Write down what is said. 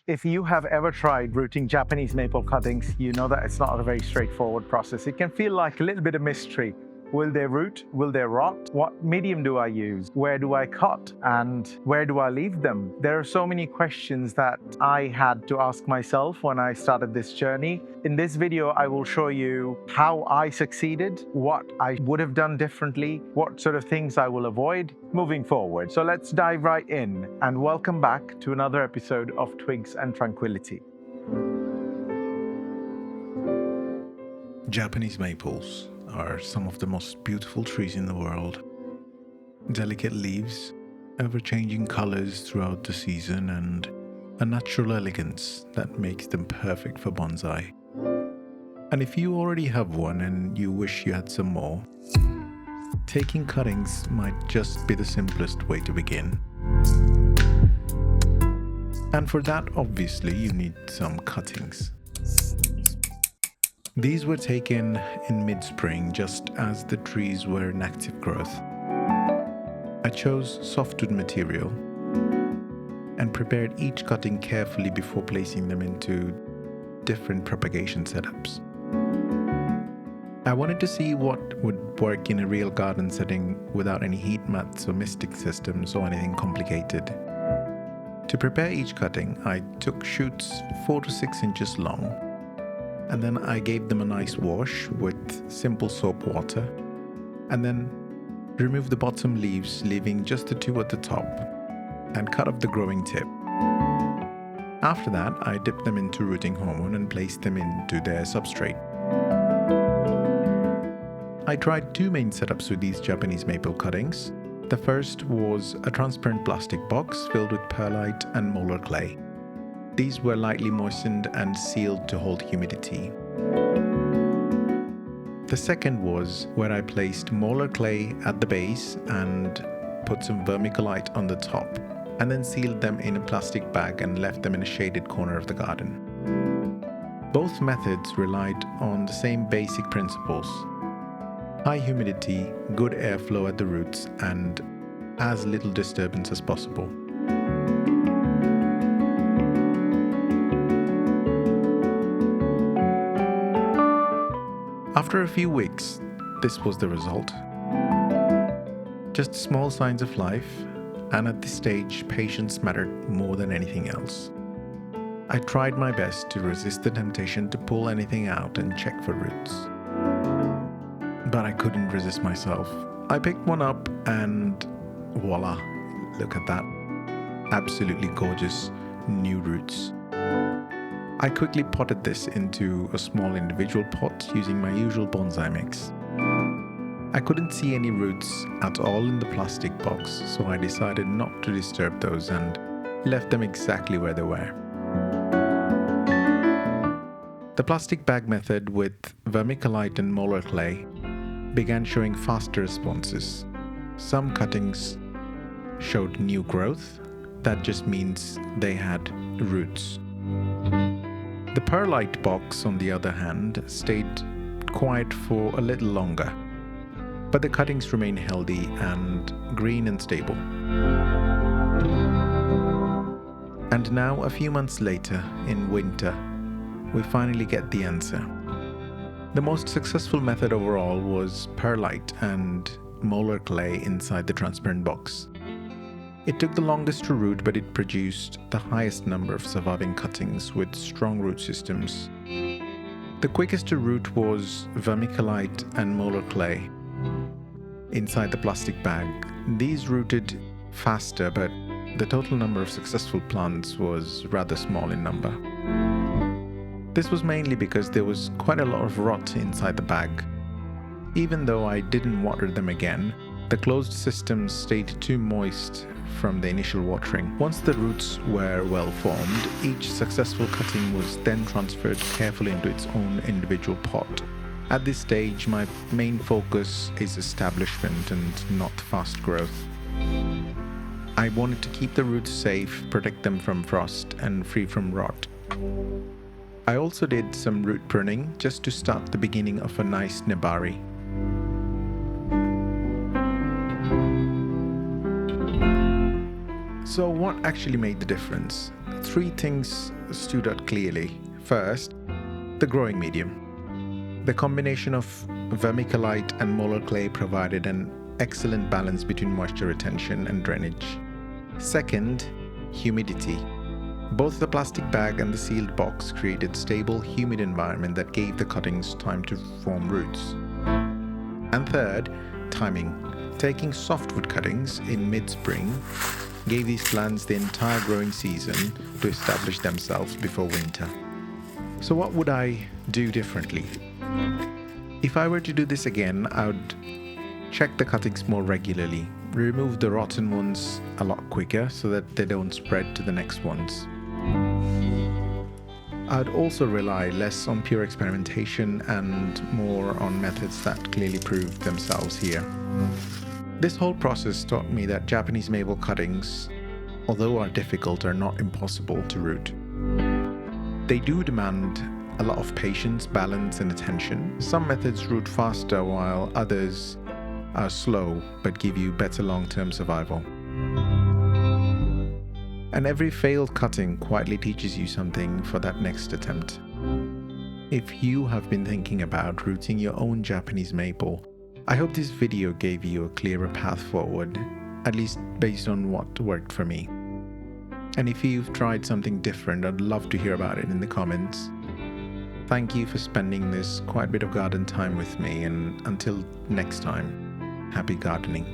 If you have ever tried rooting Japanese maple cuttings, you know that it's not a very straightforward process. It can feel like a little bit of mystery. Will they root? Will they rot? What medium do I use? Where do I cut? And where do I leave them? There are so many questions that I had to ask myself when I started this journey. In this video, I will show you how I succeeded, what I would have done differently, what sort of things I will avoid moving forward. So let's dive right in, and welcome back to another episode of Twigs and Tranquility. Japanese maples are some of the most beautiful trees in the world. Delicate leaves, ever-changing colors throughout the season, and a natural elegance that makes them perfect for bonsai. And if you already have one and you wish you had some more, taking cuttings might just be the simplest way to begin. And for that, obviously, you need some cuttings. These were taken in mid-spring, just as the trees were in active growth. I chose softwood material and prepared each cutting carefully before placing them into different propagation setups. I wanted to see what would work in a real garden setting without any heat mats or misting systems or anything complicated. To prepare each cutting, I took shoots 4 to 6 inches long, and then I gave them a nice wash with simple soap water, and then removed the bottom leaves, leaving just the 2 at the top, and cut off the growing tip. After that, I dipped them into rooting hormone and placed them into their substrate. I tried 2 main setups with these Japanese maple cuttings. The first was a transparent plastic box filled with perlite and molar clay. These were lightly moistened and sealed to hold humidity. The second was where I placed molar clay at the base and put some vermiculite on the top, and then sealed them in a plastic bag and left them in a shaded corner of the garden. Both methods relied on the same basic principles: high humidity, good airflow at the roots, and as little disturbance as possible. After a few weeks, this was the result. Just small signs of life, and at this stage, patience mattered more than anything else. I tried my best to resist the temptation to pull anything out and check for roots. But I couldn't resist myself. I picked one up and voila, look at that. Absolutely gorgeous new roots. I quickly potted this into a small individual pot using my usual bonsai mix. I couldn't see any roots at all in the plastic box, so I decided not to disturb those and left them exactly where they were. The plastic bag method with vermiculite and molar clay began showing faster responses. Some cuttings showed new growth. That just means they had roots. The perlite box, on the other hand, stayed quiet for a little longer, but the cuttings remain healthy and green and stable. And now, a few months later, in winter, we finally get the answer. The most successful method overall was perlite and molar clay inside the transparent box. It took the longest to root, but it produced the highest number of surviving cuttings with strong root systems. The quickest to root was vermiculite and molar clay inside the plastic bag. These rooted faster, but the total number of successful plants was rather small in number. This was mainly because there was quite a lot of rot inside the bag. Even though I didn't water them again, the closed systems stayed too moist from the initial watering. Once the roots were well formed, each successful cutting was then transferred carefully into its own individual pot. At this stage, my main focus is establishment and not fast growth. I wanted to keep the roots safe, protect them from frost, and free from rot. I also did some root pruning just to start the beginning of a nice nebari. So what actually made the difference? 3 things stood out clearly. First, the growing medium. The combination of vermiculite and molar clay provided an excellent balance between moisture retention and drainage. Second, humidity. Both the plastic bag and the sealed box created stable, humid environment that gave the cuttings time to form roots. And third, timing. Taking softwood cuttings in mid-spring gave these plants the entire growing season to establish themselves before winter. So what would I do differently? If I were to do this again, I would check the cuttings more regularly, remove the rotten ones a lot quicker so that they don't spread to the next ones. I'd also rely less on pure experimentation and more on methods that clearly proved themselves here. This whole process taught me that Japanese maple cuttings, although are difficult, are not impossible to root. They do demand a lot of patience, balance, and attention. Some methods root faster while others are slow but give you better long-term survival. And every failed cutting quietly teaches you something for that next attempt. If you have been thinking about rooting your own Japanese maple, I hope this video gave you a clearer path forward, at least based on what worked for me. And if you've tried something different, I'd love to hear about it in the comments. Thank you for spending this quite bit of garden time with me, and until next time, happy gardening.